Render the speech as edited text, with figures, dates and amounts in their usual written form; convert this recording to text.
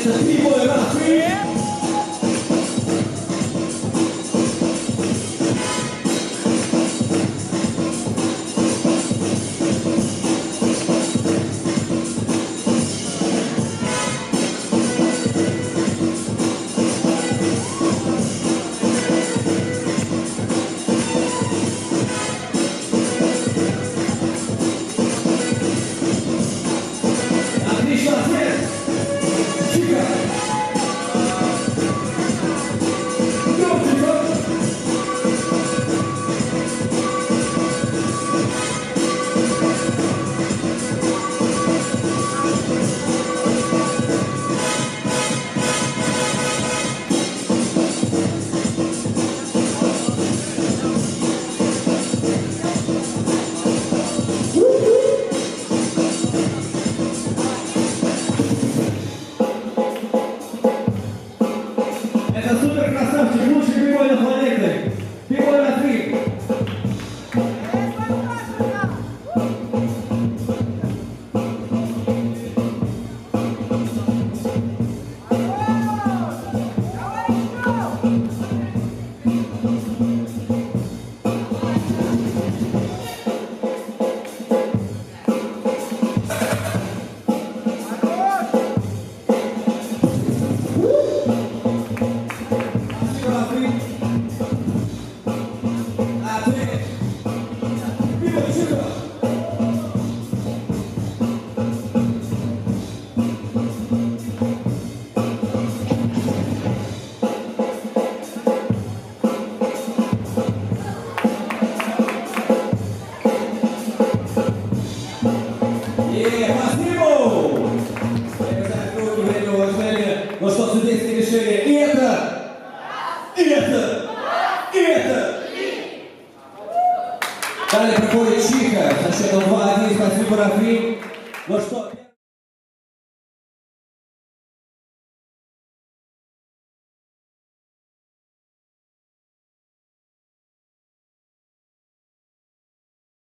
Отлично, 3 боя, раз, 3. Отлично, ответ! Чика! Это супер красавчик, лучший бигбой на планете. Бигбой на 3. Ну что, судейские решения? И это! Далее проходит Чика со счетом 2-1. Спасибо, Рафим. Ну что?